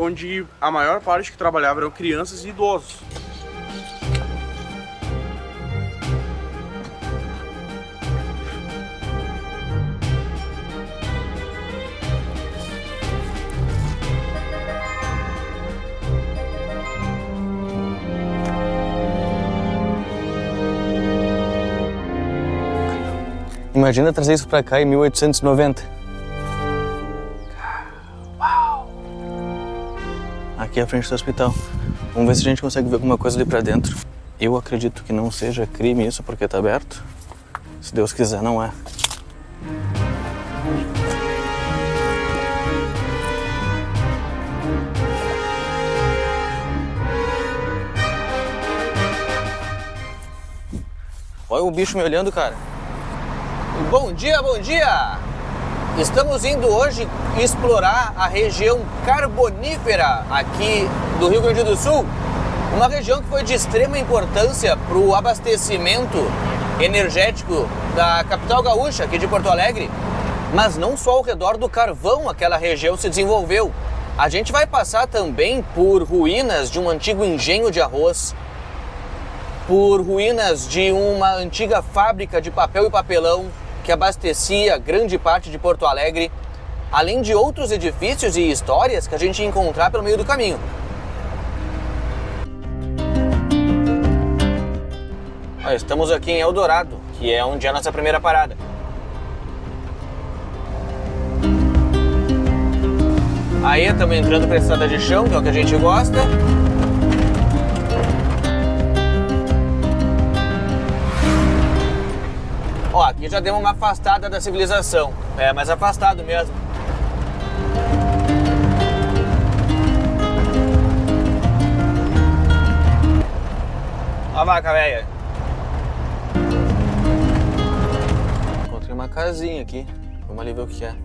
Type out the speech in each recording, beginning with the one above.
onde a maior parte que trabalhava eram crianças e idosos. Imagina trazer isso pra cá em 1890. Uau! Aqui é a frente do hospital. Vamos ver se a gente consegue ver alguma coisa ali pra dentro. Eu acredito que não seja crime isso porque tá aberto. Se Deus quiser, não é. Olha o bicho me olhando, cara. Bom dia, bom dia! Estamos indo hoje explorar a região carbonífera aqui do Rio Grande do Sul. Uma região que foi de extrema importância para o abastecimento energético da capital gaúcha, aqui de Porto Alegre. Mas não só ao redor do carvão aquela região se desenvolveu. A gente vai passar também por ruínas de um antigo engenho de arroz, por ruínas de uma antiga fábrica de papel e papelão que abastecia grande parte de Porto Alegre, além de outros edifícios e histórias que a gente ia encontrar pelo meio do caminho. Estamos aqui em Eldorado, que é onde é a nossa primeira parada. Aí estamos entrando para a estrada de chão, que é o que a gente gosta. Ó, aqui já deu uma afastada da civilização. É, mais afastado mesmo. Ó a vaca velha. Encontrei uma casinha aqui. Vamos ali ver o que é.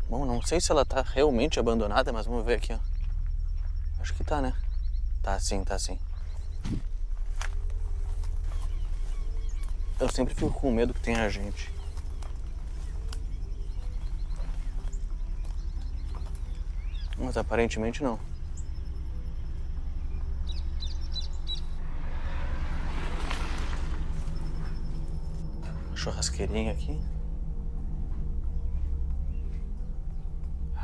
Bom, não sei se ela tá realmente abandonada, mas vamos ver aqui, ó. Acho que tá, né? Tá sim, tá sim. Eu sempre fico com medo que tenha gente. Mas aparentemente não. Uma churrasqueirinha aqui.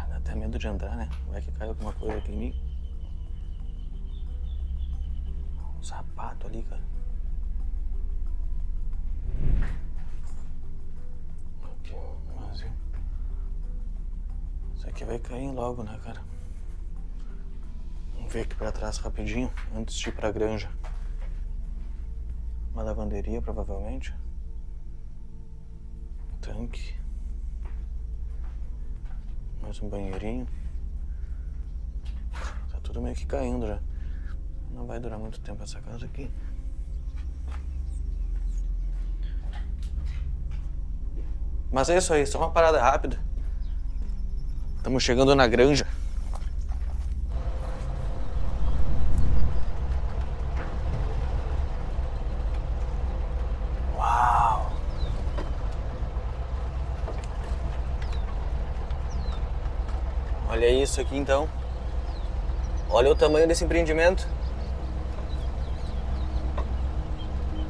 Dá até medo de entrar, né? Vai que cai alguma coisa aqui em mim. Um sapato ali, cara. Aqui, vazio. Isso aqui vai cair logo, né, cara? Vamos ver aqui pra trás rapidinho, antes de ir pra granja. Uma lavanderia, provavelmente. Tanque. Mais um banheirinho. Tá tudo meio que caindo já. Não vai durar muito tempo essa casa aqui. Mas é isso aí, só uma parada rápida. Estamos chegando na granja. Uau! Olha isso aqui então. Olha o tamanho desse empreendimento.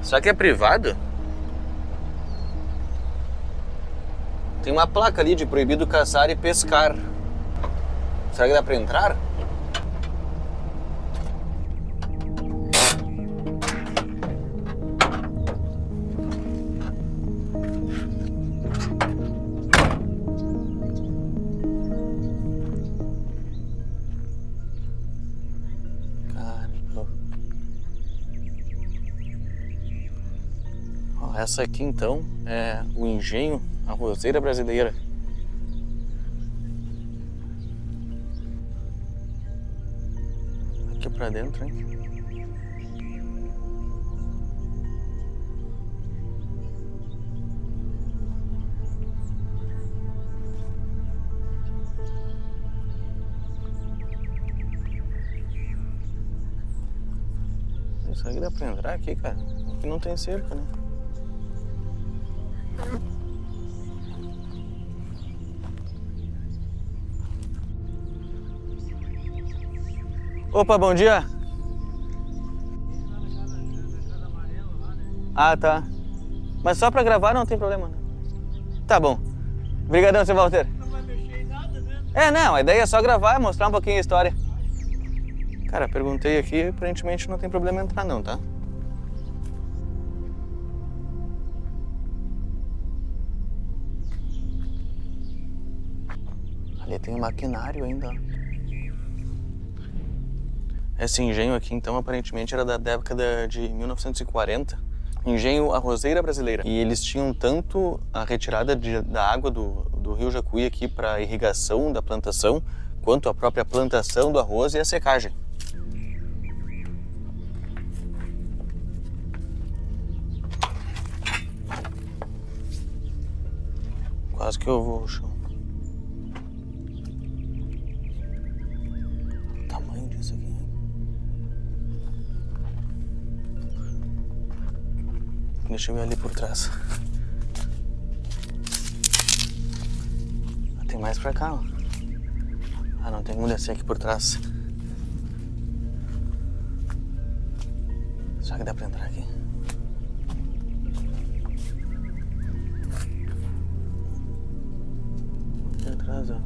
Será que é privado? Tem uma placa ali de proibido caçar e pescar. Será que dá pra entrar? Caramba. Ó, essa aqui então é o engenho Arrozeira Brasileira. Aqui pra dentro, hein? Será que dá pra entrar aqui, cara? Aqui não tem cerca, né? Opa, bom dia! Ah, tá. Mas só pra gravar não tem problema, né? Tá bom. Obrigadão, seu Walter. Não vai mexer em nada, né? É, não, a ideia é só gravar e mostrar um pouquinho a história. Cara, perguntei aqui, aparentemente não tem problema entrar não, tá? Ali tem um maquinário ainda, ó. Esse engenho aqui, então, aparentemente era da década de 1940. Engenho Arrozeira Brasileira. E eles tinham tanto a retirada da água do rio Jacuí aqui para irrigação da plantação, quanto a própria plantação do arroz e a secagem. Quase que eu vou ao chão. O tamanho disso aqui. Deixa eu ver ali por trás. Ah, tem mais pra cá, ó. Ah, não, tem como descer aqui por trás. Será que dá pra entrar aqui? Aqui atrás, ó.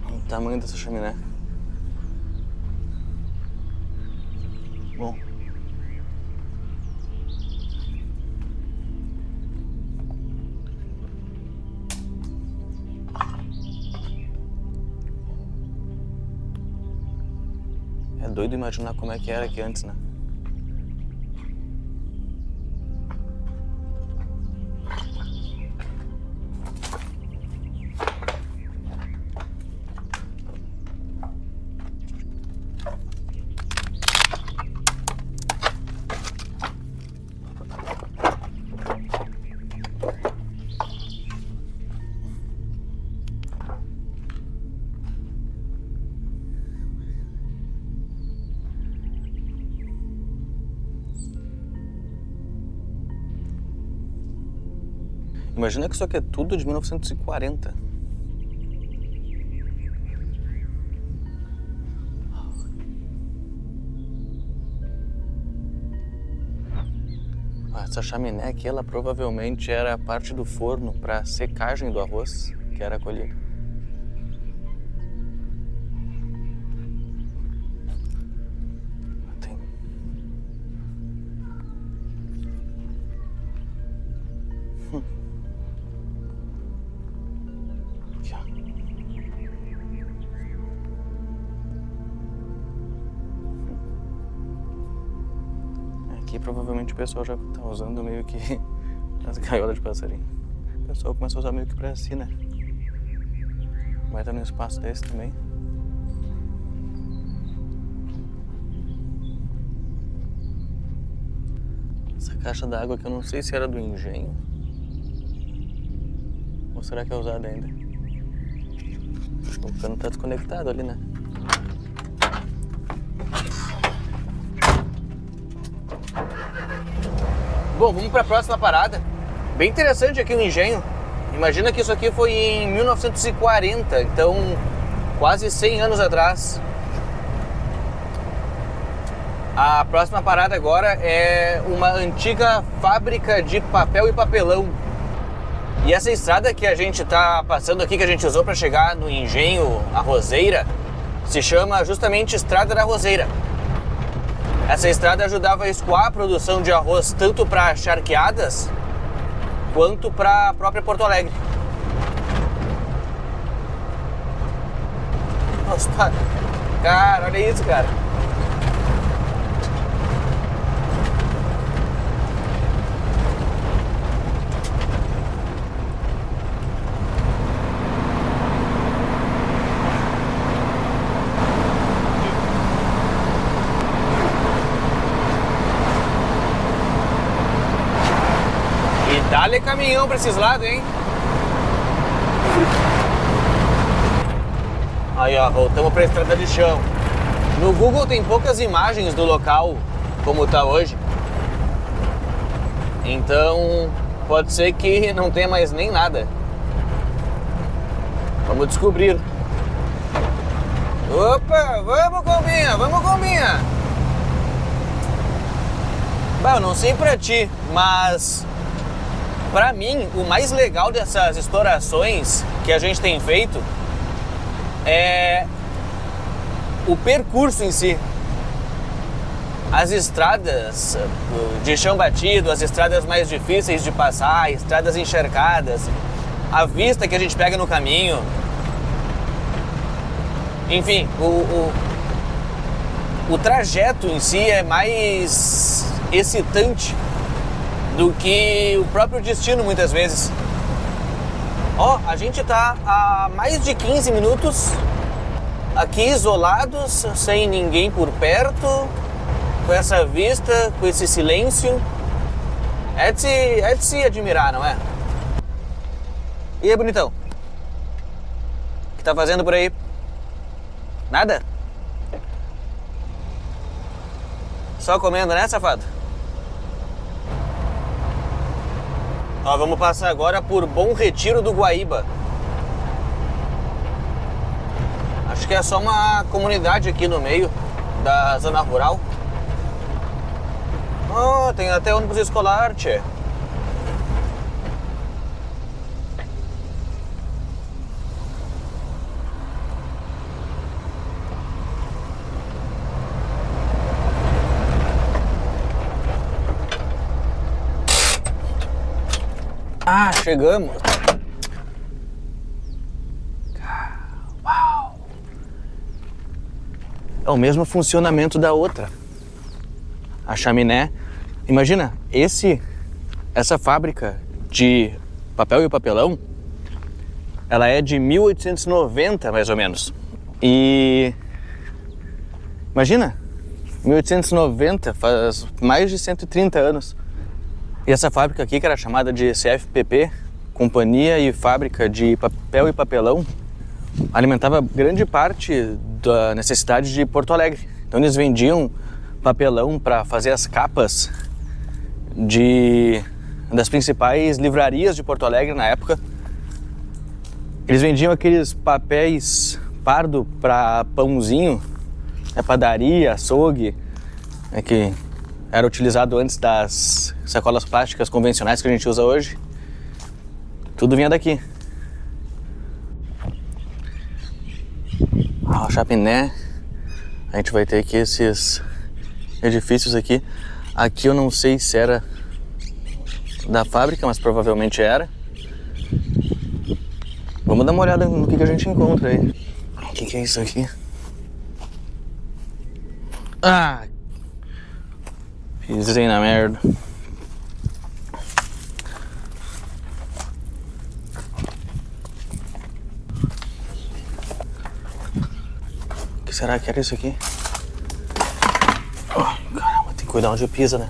O tamanho dessa chaminé. Bom. É doido imaginar como é que era aqui antes, né? Imagina que isso aqui é tudo de 1940. Essa chaminé aqui, ela provavelmente era parte do forno para secagem do arroz que era colhido. Tem... Aqui, ó. Aqui provavelmente o pessoal já tá usando meio que as gaiolas de passarinho. O pessoal começou a usar meio que pra si, né? Vai estar num espaço desse também. Essa caixa d'água que eu não sei se era do engenho. Ou será que é usada ainda? O cano tá desconectado ali, né? Bom, vamos para a próxima parada. Bem interessante aqui o engenho. Imagina que isso aqui foi em 1940, então quase 100 anos atrás. A próxima parada agora é uma antiga fábrica de papel e papelão. E essa estrada que a gente está passando aqui, que a gente usou para chegar no engenho Arrozeira, se chama justamente Estrada da Arrozeira. Essa estrada ajudava a escoar a produção de arroz tanto para charqueadas quanto para a própria Porto Alegre. Nossa, cara, olha isso, cara. Dá-lhe caminhão pra esses lados, hein? Aí, ó, voltamos pra estrada de chão. No Google tem poucas imagens do local como tá hoje. Então, pode ser que não tenha mais nem nada. Vamos descobrir. Opa, vamos Combinha, vamos Combinha. Bah, eu não sei pra ti, mas pra mim o mais legal dessas explorações que a gente tem feito é o percurso em si. As estradas de chão batido, as estradas mais difíceis de passar, estradas encharcadas, a vista que a gente pega no caminho. Enfim, o trajeto em si é mais excitante do que o próprio destino muitas vezes. Ó, a gente tá há mais de 15 minutos aqui isolados, sem ninguém por perto, com essa vista, com esse silêncio. É de se admirar, não é? E aí, bonitão? O que tá fazendo por aí? Nada? Só comendo, né, safado? Ó, vamos passar agora por Bom Retiro do Guaíba. Acho que é só uma comunidade aqui no meio da zona rural. Oh, tem até ônibus escolar, tchê. Ah, chegamos. Uau. É o mesmo funcionamento da outra. A chaminé. Imagina, essa fábrica de papel e papelão, ela é de 1890, mais ou menos. E imagina, 1890, faz mais de 130 anos. E essa fábrica aqui, que era chamada de CFPP, Companhia e Fábrica de Papel e Papelão, alimentava grande parte da necessidade de Porto Alegre. Então eles vendiam papelão para fazer as capas das principais livrarias de Porto Alegre na época. Eles vendiam aqueles papéis pardo para pãozinho, padaria, açougue, que era utilizado antes das sacolas plásticas convencionais que a gente usa hoje. Tudo vinha daqui. A chaminé. A gente vai ter aqui esses edifícios aqui. Aqui eu não sei se era da fábrica, mas provavelmente era. Vamos dar uma olhada no que a gente encontra aí. O que é isso aqui? Ah! Pisei na merda. O que será que era isso aqui? Oh, caramba, tem que cuidar onde pisa, né?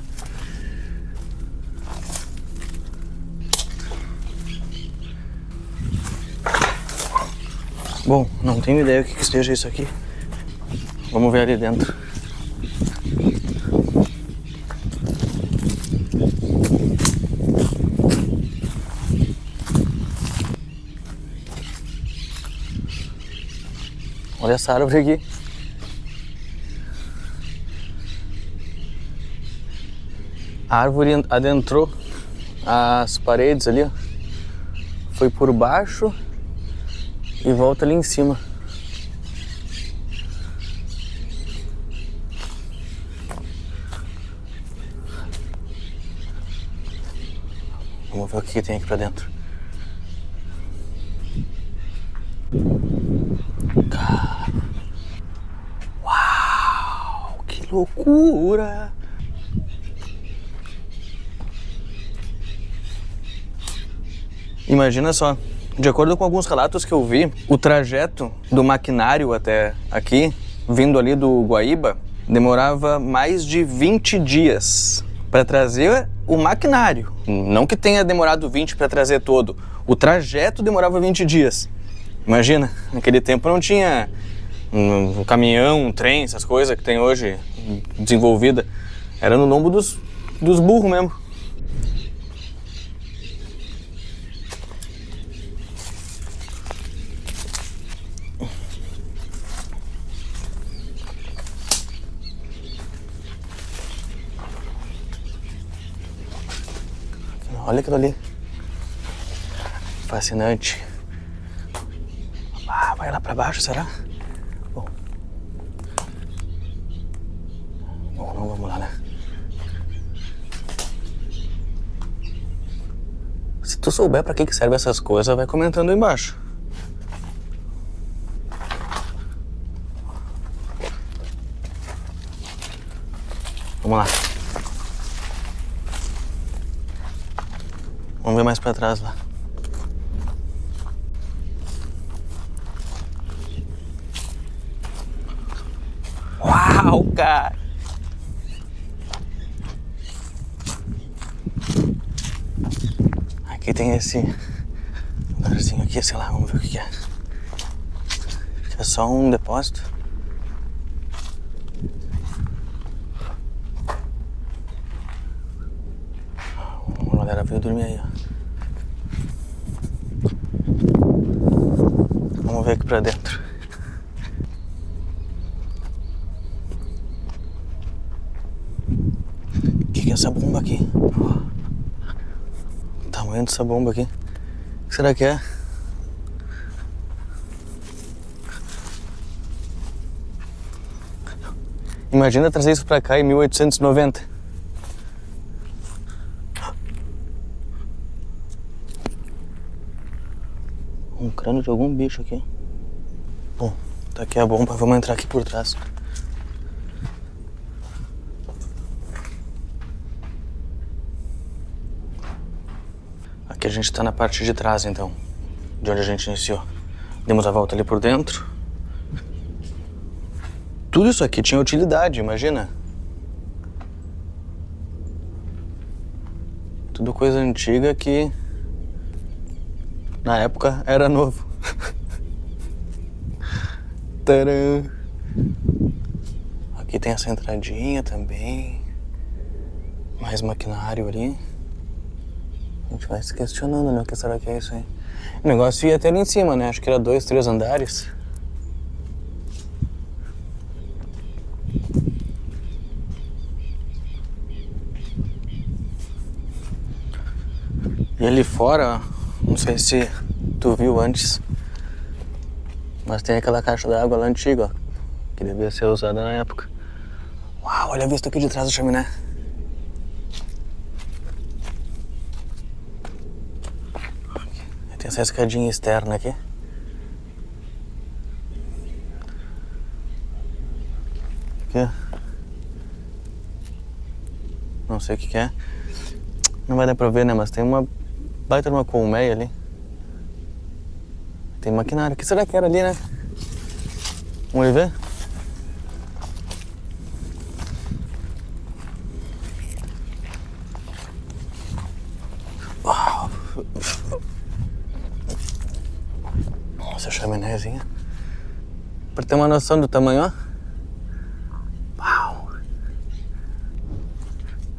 Bom, não tenho ideia o que esteja isso aqui. Vamos ver ali dentro. Olha essa árvore aqui. A árvore adentrou as paredes ali, ó. Foi por baixo e volta ali em cima. Vamos ver o que tem aqui pra dentro. Uau, que loucura! Imagina só, de acordo com alguns relatos que eu vi, o trajeto do maquinário até aqui, vindo ali do Guaíba, demorava mais de 20 dias para trazer o maquinário. Não que tenha demorado 20 para trazer todo. O trajeto demorava 20 dias. Imagina, naquele tempo não tinha um caminhão, um trem, essas coisas que tem hoje desenvolvida. Era no lombo dos burros mesmo. Olha aquilo ali. Fascinante. Ah, vai lá pra baixo, será? Bom. Bom, não vamos lá, né? Se tu souber pra que serve essas coisas, vai comentando aí embaixo. Vamos lá. Vamos ver mais pra trás lá. Uau, cara! Aqui tem esse lugarzinho aqui, sei lá, vamos ver o que é. É só um depósito. A galera veio dormir aí, ó. Vamos ver aqui pra dentro. O que é essa bomba aqui? O tamanho dessa bomba aqui. O que será que é? Imagina trazer isso pra cá em 1890. Um crânio de algum bicho aqui. Bom, tá aqui a bomba, vamos entrar aqui por trás. Aqui a gente tá na parte de trás, então, de onde a gente iniciou. Demos a volta ali por dentro. Tudo isso aqui tinha utilidade, imagina. Tudo coisa antiga que na época era novo. Tcharam! Aqui tem essa entradinha também. Mais maquinário ali. A gente vai se questionando, né? O que será que é isso aí? O negócio ia até ali em cima, né? Acho que era 2, 3 andares. E ali fora, ó, não sei se tu viu antes, mas tem aquela caixa d'água lá antiga, ó, que devia ser usada na época. Uau, olha a vista aqui de trás da chaminé. Tem essa escadinha externa aqui. Aqui. Não sei o que é. Não vai dar pra ver, né? Mas tem uma baita de uma colmeia ali. Tem maquinário. O que será que era ali, né? Vamos ver? Uau. Essa chaminézinha. Pra ter uma noção do tamanho, ó. Uau.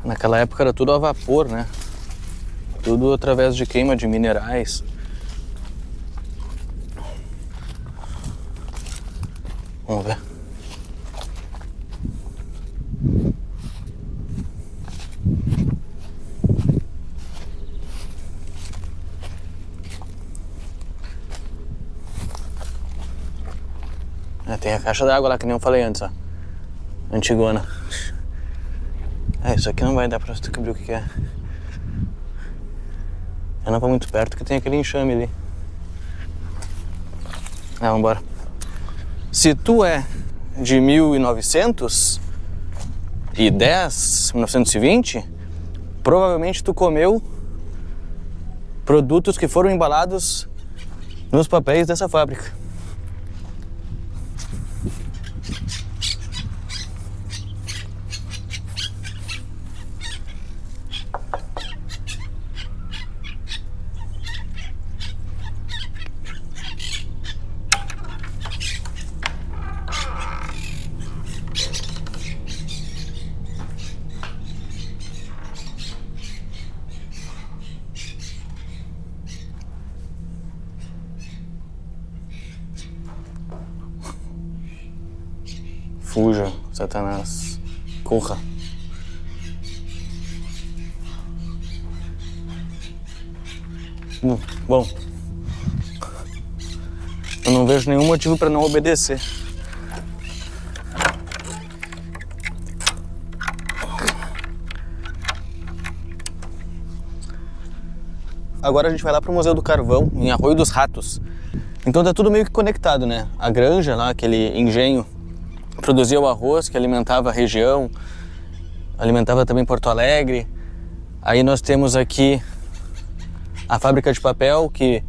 Naquela época era tudo a vapor, né? Tudo através de queima de minerais. Vamos ver. Tem a caixa d'água lá, que nem eu falei antes, ó. Antigona. Isso aqui não vai dar pra descobrir o que é. Eu não vou muito perto, que tem aquele enxame ali. Vambora. Se tu é de 1910, 1920, provavelmente tu comeu produtos que foram embalados nos papéis dessa fábrica. Fuja, Satanás. Corra. Bom, eu não vejo nenhum motivo para não obedecer. Agora a gente vai lá pro Museu do Carvão, em Arroio dos Ratos. Então tá tudo meio que conectado, né? A granja lá, aquele engenho, produzia o arroz que alimentava a região, alimentava também Porto Alegre. Aí nós temos aqui a fábrica de papel, que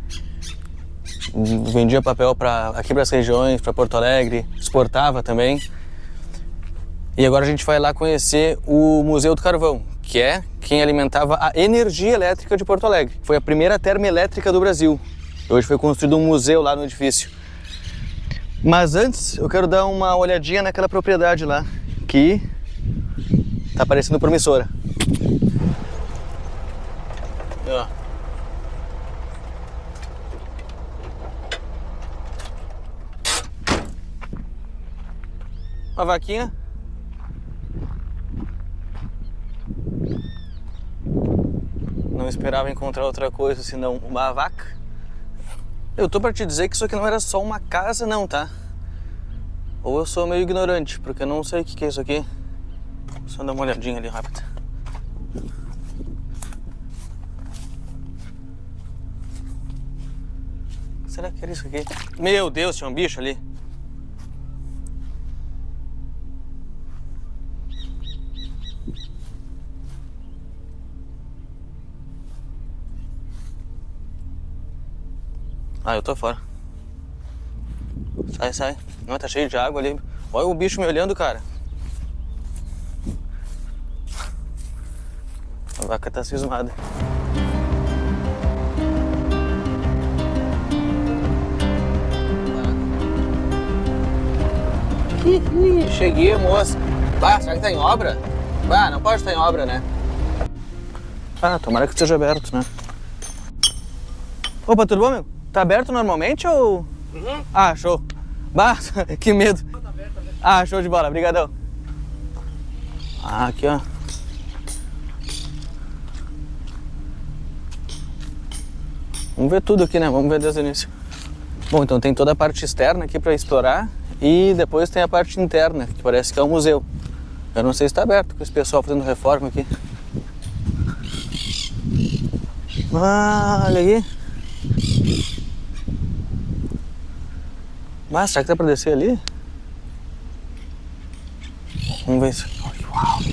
vendia papel aqui para as regiões, para Porto Alegre, exportava também. E agora a gente vai lá conhecer o Museu do Carvão, que é quem alimentava a energia elétrica de Porto Alegre. Foi a primeira termoelétrica do Brasil. Hoje foi construído um museu lá no edifício. Mas antes eu quero dar uma olhadinha naquela propriedade lá, que tá parecendo promissora. Ó. Uma vaquinha. Não esperava encontrar outra coisa senão uma vaca. Eu tô pra te dizer que isso aqui não era só uma casa não, tá? Ou eu sou meio ignorante, porque eu não sei o que é isso aqui. Só dar uma olhadinha ali rápida. Será que era isso aqui? Meu Deus, tinha um bicho ali. Ah, eu tô fora. Sai, sai. Não, tá cheio de água ali. Olha o bicho me olhando, cara. A vaca tá cismada. Cheguei, moça. Ah, será que tá em obra? Ah, não pode estar em obra, né? Ah, tomara que esteja aberto, né? Opa, tudo bom, meu? Tá aberto normalmente ou... Uhum. Ah, show. Bah, que medo. Tá aberto, tá aberto. Ah, show de bola, brigadão. Ah, aqui, ó. Vamos ver tudo aqui, né? Vamos ver desde o início. Bom, então tem toda a parte externa aqui pra explorar e depois tem a parte interna, que parece que é um museu. Eu não sei se tá aberto, com esse pessoal fazendo reforma aqui. Ah, olha aí. Mas será que dá pra descer ali? Vamos ver isso aqui. Uau! O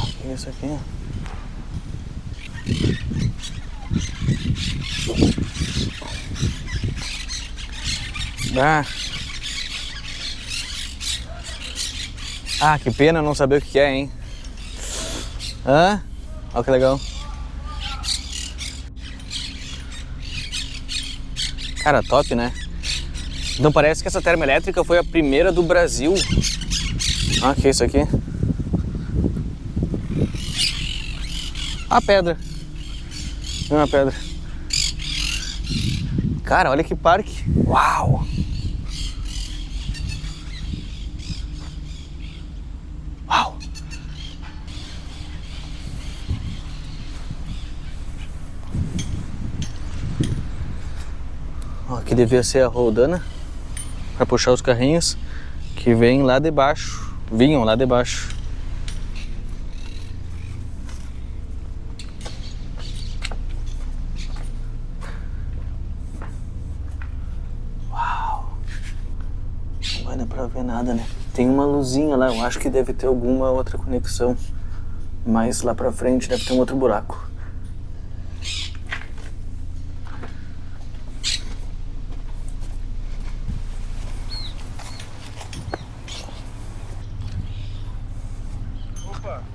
que é isso aqui? Ah, que pena não saber o que é, hein? Hã? Olha que legal. Cara, top, né? Então parece que essa termoelétrica foi a primeira do Brasil. Ah, que é isso aqui? A pedra. É uma pedra. Cara, olha que parque. Uau! Uau! Aqui devia ser a roldana para puxar os carrinhos que vêm lá de baixo. Vinham lá de baixo. Uau! Não vai dar pra ver nada, né? Tem uma luzinha lá, eu acho que deve ter alguma outra conexão. Mas lá pra frente deve ter um outro buraco.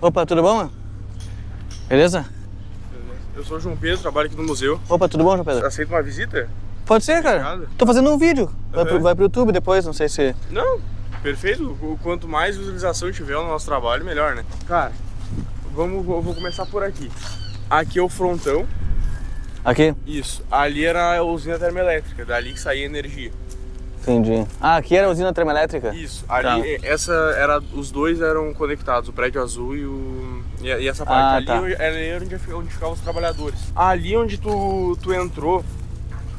Opa, tudo bom? Beleza? Eu sou o João Pedro, trabalho aqui no museu. Opa, tudo bom, João Pedro? Aceita uma visita? Pode ser, cara. Obrigado. Tô fazendo um vídeo. Uhum. Vai pro YouTube depois, não sei se... Não, perfeito. Quanto mais visualização tiver no nosso trabalho, melhor, né? Cara, eu vou começar por aqui. Aqui é o frontão. Aqui? Isso. Ali era a usina termoelétrica, dali que saía energia. Entendi. Ah, aqui era a usina termoelétrica? Isso, ali, os dois eram conectados, o prédio azul e essa parte. Ali era onde ficavam os trabalhadores. Ali onde tu entrou,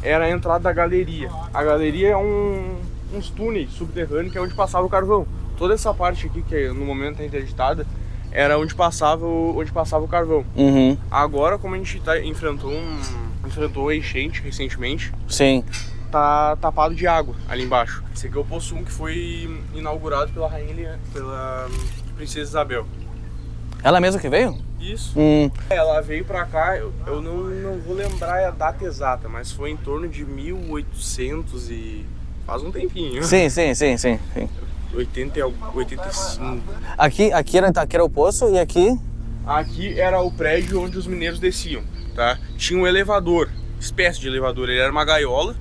era a entrada da galeria. A galeria é uns túneis subterrâneos que é onde passava o carvão. Toda essa parte aqui, que no momento é interditada, era onde passava o carvão. Uhum. Agora, como a gente enfrentou a enchente recentemente, sim, tá tapado de água ali embaixo. Esse aqui é o Poço 1, que foi inaugurado pela Princesa Isabel. Ela mesma que veio? Isso. Ela veio pra cá, eu não vou lembrar a data exata, mas foi em torno de 1800 e... faz um tempinho. Sim. 85. Aqui era o poço e aqui? Aqui era o prédio onde os mineiros desciam, tá? Tinha um elevador, espécie de elevador, ele era uma gaiola,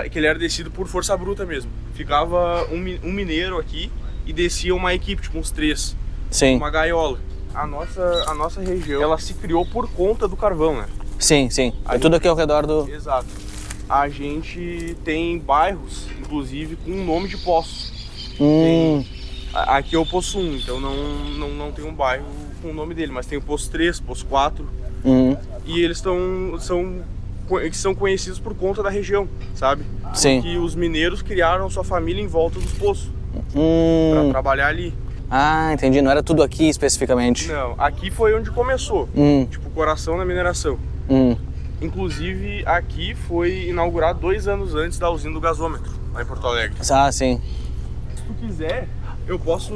que ele era descido por força bruta mesmo. Ficava um mineiro aqui e descia uma equipe, tipo uns 3. Sim. Uma gaiola. A nossa região, ela se criou por conta do carvão, né? Sim. É tudo aqui ao redor do... Exato. A gente tem bairros, inclusive, com o nome de poços. Aqui é o Poço 1, então não tem um bairro com o nome dele, mas tem o Poço 3, Poço 4. E eles são conhecidos por conta da região, sabe? Sim. Porque os mineiros criaram sua família em volta dos poços para trabalhar ali. Ah, entendi. Não era tudo aqui especificamente. Não, aqui foi onde começou, tipo, o coração da mineração. Inclusive, aqui foi inaugurado 2 anos antes da usina do gasômetro, lá em Porto Alegre. Ah, sim. Se tu quiser, eu posso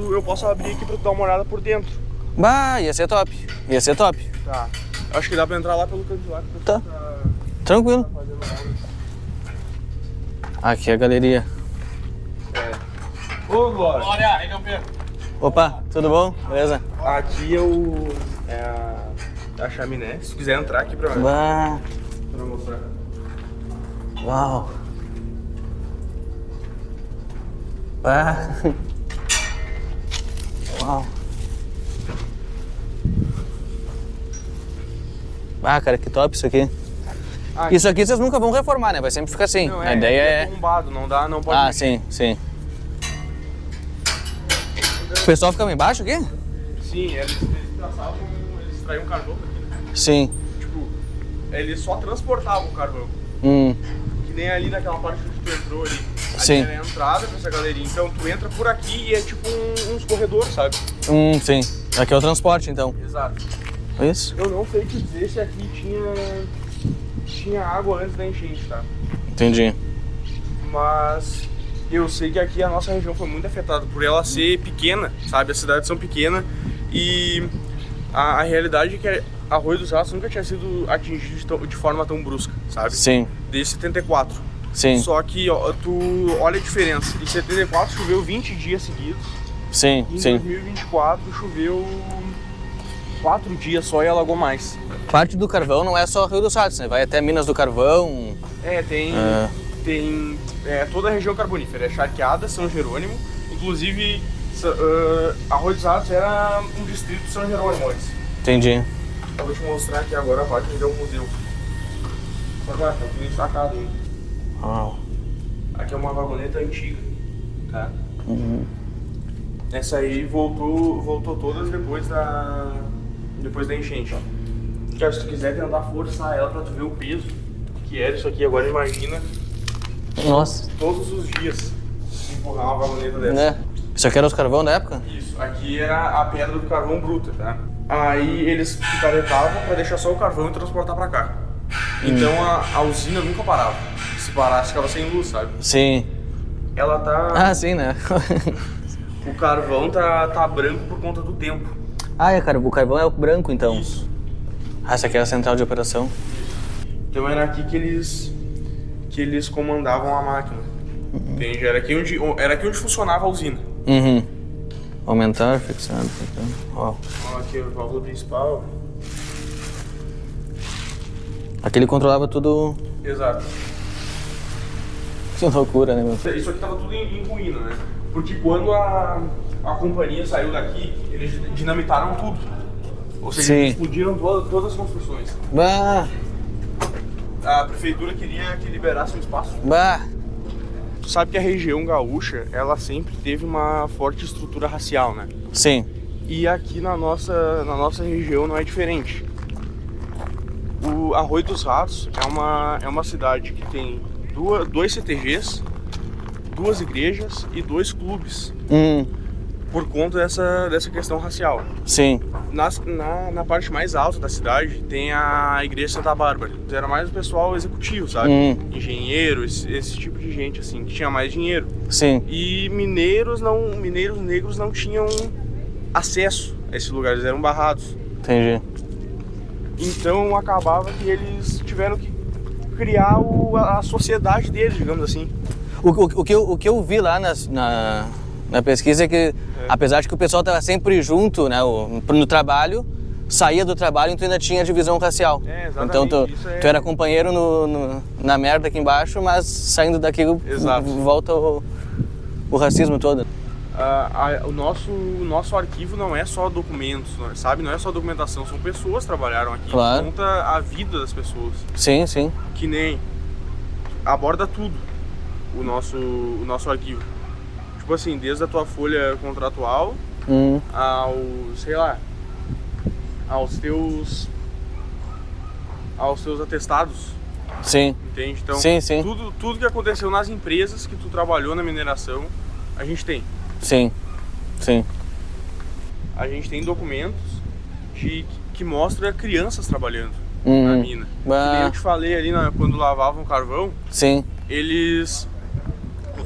abrir aqui pra tu dar uma olhada por dentro. Bah, ia ser top. Tá. Acho que dá pra entrar lá pelo canto de lá. Tá. Tranquilo. Aqui é a galeria. Ô, Glória! Glória, aí não perco. Opa, tudo bom? Beleza? Aqui é a chaminé. Se tu quiser entrar aqui pra mostrar. Uau. Bah. Uau. Ah, cara, que top isso aqui. Isso aqui vocês nunca vão reformar, né? Vai sempre ficar assim. Não, a ideia é... bombado, não pode... Ah, sim. O pessoal ficava embaixo aqui? Sim, eles extraíam carvão daqui, né? Sim. Tipo, eles só transportavam o carvão. Que nem ali naquela parte que tu entrou ali. Sim. Ali era a entrada pra essa galeria. Então tu entra por aqui e é tipo uns corredores, sabe? Sim. Aqui é o transporte, então. Exato. É isso? Eu não sei te dizer se aqui tinha água antes da enchente, tá? Entendi. Mas eu sei que aqui a nossa região foi muito afetada por ela ser pequena, sabe? As cidades são pequenas e a realidade é que Arroio dos Ratos nunca tinha sido atingido de forma tão brusca, sabe? Sim. Desde 74. Sim. Só que ó, tu olha a diferença. Em 74 choveu 20 dias seguidos. Sim. Em 2024 choveu 4 dias só e alagou mais. Parte do carvão não é só Rio dos Ratos, né? Vai até Minas do Carvão. Tem toda a região carbonífera. É Charqueada, São Jerônimo. Inclusive, Arroio dos Ratos era um distrito de São Jerônimo antes. Entendi. Eu vou te mostrar aqui agora a parte onde é o museu. Tá tudo destacado aí. Uau. Aqui é uma vagoneta antiga, tá? Essa aí voltou todas depois da enchente. Ó. Se tu quiser tentar forçar ela pra tu ver o peso que era isso aqui, agora imagina. Nossa. Todos os dias empurrar uma vagoneta dessa. Né? Isso aqui era os carvão da época? Isso, aqui era a pedra do carvão bruta, tá? Aí eles picaretavam pra deixar só o carvão e transportar pra cá. Então a usina nunca parava. Se parasse, ficava sem luz, sabe? Sim. Ela tá... Ah, sim, né? O carvão tá branco por conta do tempo. Ah, o carvão é o branco, então. Isso. Ah, essa aqui é a central de operação. Então era aqui que eles comandavam a máquina. Entende? Era aqui onde funcionava a usina. Aumentar, fixado. Ó. Aqui é o válvula principal. Aqui ele controlava tudo. Exato. Que loucura, né, meu? Isso aqui tava tudo em ruína, né? Porque quando a companhia saiu daqui, eles dinamitaram tudo. Ou seja, eles explodiram todas as construções. Bah! A prefeitura queria que liberasse um espaço. Bah! Tu sabe que a região gaúcha, ela sempre teve uma forte estrutura racial, né? Sim. E aqui na nossa região não é diferente. O Arroio dos Ratos é uma cidade que tem dois CTGs, 2 igrejas e 2 clubes. Por conta dessa questão racial. Sim. Na parte mais alta da cidade tem a igreja Santa Bárbara. Era mais o pessoal executivo, sabe? Engenheiro, esse tipo de gente, assim, que tinha mais dinheiro. Sim. E mineiros negros não tinham acesso a esses lugares, eram barrados. Entendi. Então acabava que eles tiveram que criar a sociedade deles, digamos assim. O que eu vi lá na pesquisa é que, apesar de que o pessoal estava sempre junto, né, no trabalho, saía do trabalho e tu ainda tinha divisão racial. Exatamente. Então tu era companheiro na merda aqui embaixo, mas saindo daqui volta o racismo todo. O nosso arquivo não é só documentos, sabe? Não é só documentação, são pessoas que trabalharam aqui. Claro. Conta a vida das pessoas. Sim, sim. Que nem aborda tudo o nosso arquivo. Tipo assim, desde a tua folha contratual aos teus atestados. Sim. Entende? Então, sim. Tudo que aconteceu nas empresas que tu trabalhou na mineração, a gente tem. Sim. A gente tem documentos que mostra crianças trabalhando na mina. Que nem eu te falei ali quando lavavam carvão. Sim. Eles...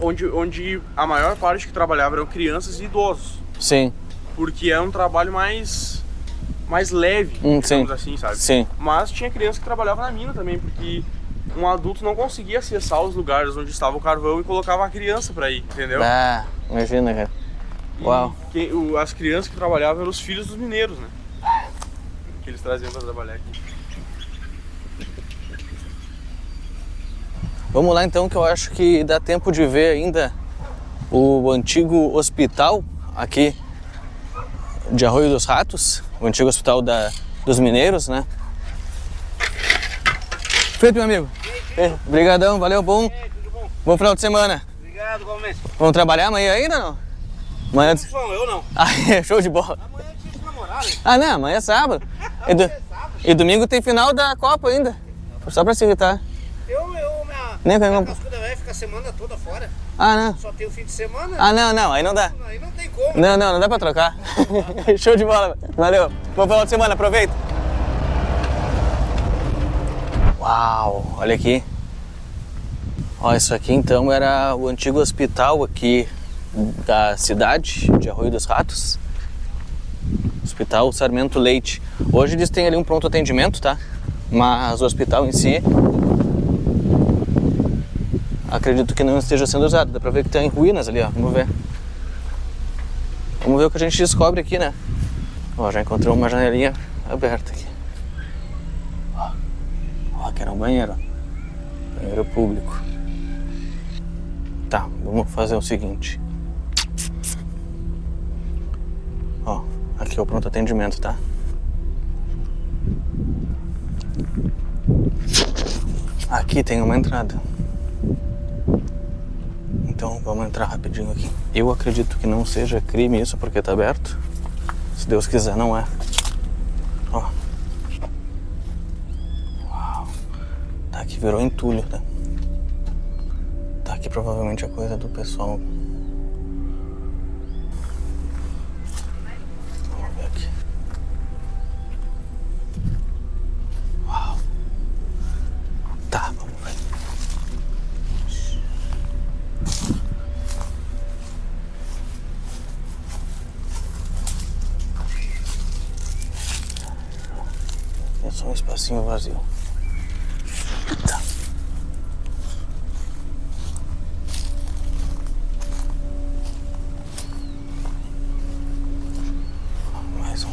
Onde a maior parte que trabalhava eram crianças e idosos. Sim. Porque é um trabalho mais leve, digamos assim, sabe? Sim. Mas tinha criança que trabalhava na mina também, porque um adulto não conseguia acessar os lugares onde estava o carvão e colocava a criança pra ir, entendeu? Imagina, cara. Uau. As crianças que trabalhavam eram os filhos dos mineiros, né? Que eles traziam pra trabalhar aqui. Vamos lá então, que eu acho que dá tempo de ver ainda o antigo hospital aqui de Arroio dos Ratos, o antigo hospital dos mineiros, né? Feito, meu amigo. Obrigadão, valeu, bom bom final de semana. Obrigado, igualmente. Vamos trabalhar amanhã ainda ou não? Amanhã... Eu não. Show de bola. Amanhã é dia de namorar, né? Não, amanhã é sábado. E domingo tem final da Copa ainda. Só pra se irritar. Minha cascuda vai ficar a semana toda fora. Não. Só tem o fim de semana. Não, aí não dá. Aí não tem como. Não dá pra trocar. Show de bola, valeu. Bom final de semana, aproveita. Uau, olha aqui. Ó, isso aqui então era o antigo hospital aqui da cidade de Arroio dos Ratos. Hospital Sarmento Leite. Hoje eles têm ali um pronto atendimento, tá? Mas o hospital em si, acredito que não esteja sendo usado. Dá pra ver que tá em ruínas ali, ó. Vamos ver. Vamos ver o que a gente descobre aqui, né? Ó, já encontrei uma janelinha aberta aqui. Ó, aqui era um banheiro, ó. Banheiro público. Tá, vamos fazer o seguinte. Ó, aqui é o pronto atendimento, tá? Aqui tem uma entrada. Então vamos entrar rapidinho aqui. Eu acredito que não seja crime isso porque tá aberto. Se Deus quiser, não é. Ó. Uau. Tá aqui, virou entulho, tá? Tá aqui provavelmente a coisa do pessoal. Vamos ver aqui. Uau. Tá, vamos ver. É só um espacinho vazio. Tá. Mais um.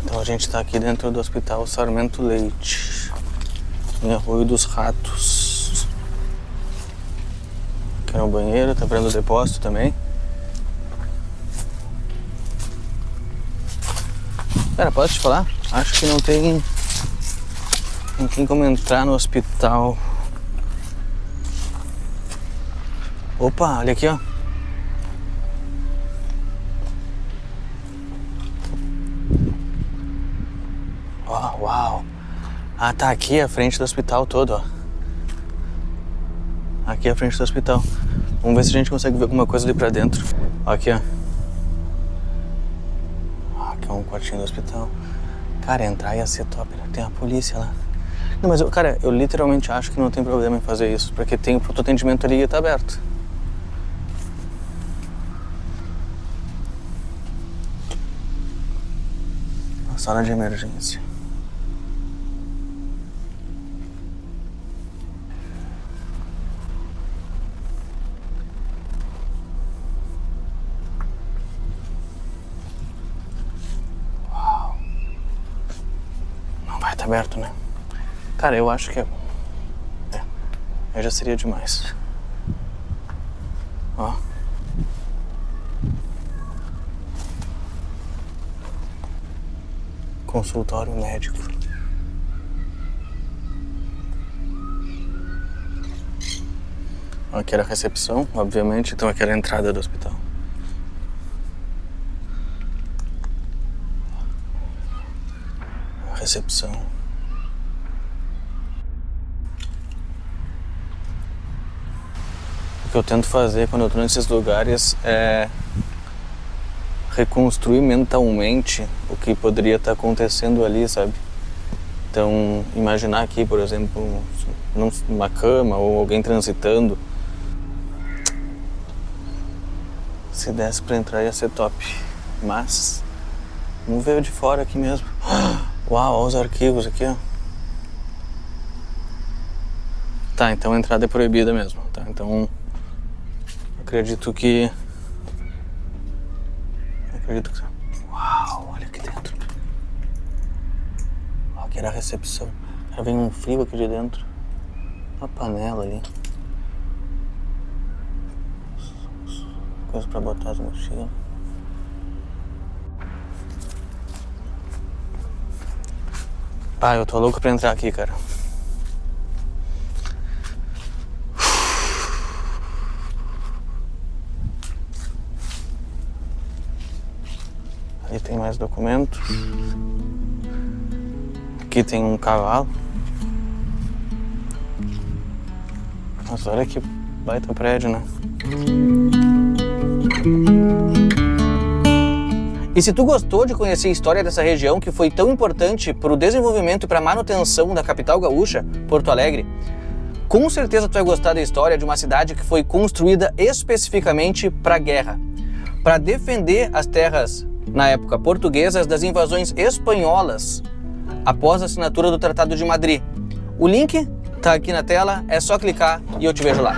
Então a gente tá aqui dentro do Hospital Sarmento Leite, em Arroio dos Ratos. Aqui é o banheiro, tá vendo o depósito também. Pera, posso te falar? Acho que não tem como entrar no hospital. Opa, olha aqui, ó. Ó, uau. Ah, tá aqui a frente do hospital todo, ó. Aqui a frente do hospital. Vamos ver se a gente consegue ver alguma coisa ali pra dentro. Aqui, ó. Aqui é um quartinho do hospital. Cara, entrar ia ser top, né? Tem a polícia lá. Não, mas, cara, eu literalmente acho que não tem problema em fazer isso, porque tem o pronto atendimento ali e tá aberto. A sala de emergência. Uau. Não vai estar aberto, né? Cara, eu acho que aí já seria demais. Ó. Consultório médico. Aqui era a recepção, obviamente, então aqui era a entrada do hospital. A recepção. O que eu tento fazer quando eu tô nesses lugares é reconstruir mentalmente o que poderia estar acontecendo ali, sabe? Então, imaginar aqui, por exemplo, uma cama ou alguém transitando. Se desse pra entrar ia ser top. Mas, vamos ver de fora aqui mesmo. Uau, olha os arquivos aqui, ó. Tá, então a entrada é proibida mesmo, tá? Então, acredito que... Uau, olha aqui dentro. Aqui era a recepção. Cara, vem um frio aqui de dentro. Uma panela ali. Coisa pra botar as mochilas. Pá, eu tô louco pra entrar aqui, cara. Ali tem mais documentos. Aqui tem um cavalo. Nossa, olha que baita prédio, né? E se tu gostou de conhecer a história dessa região que foi tão importante para o desenvolvimento e para a manutenção da capital gaúcha, Porto Alegre, com certeza tu vai gostar da história de uma cidade que foi construída especificamente para a guerra, para defender as terras, na época portuguesas, das invasões espanholas após a assinatura do Tratado de Madrid. O link tá aqui na tela, é só clicar e eu te vejo lá.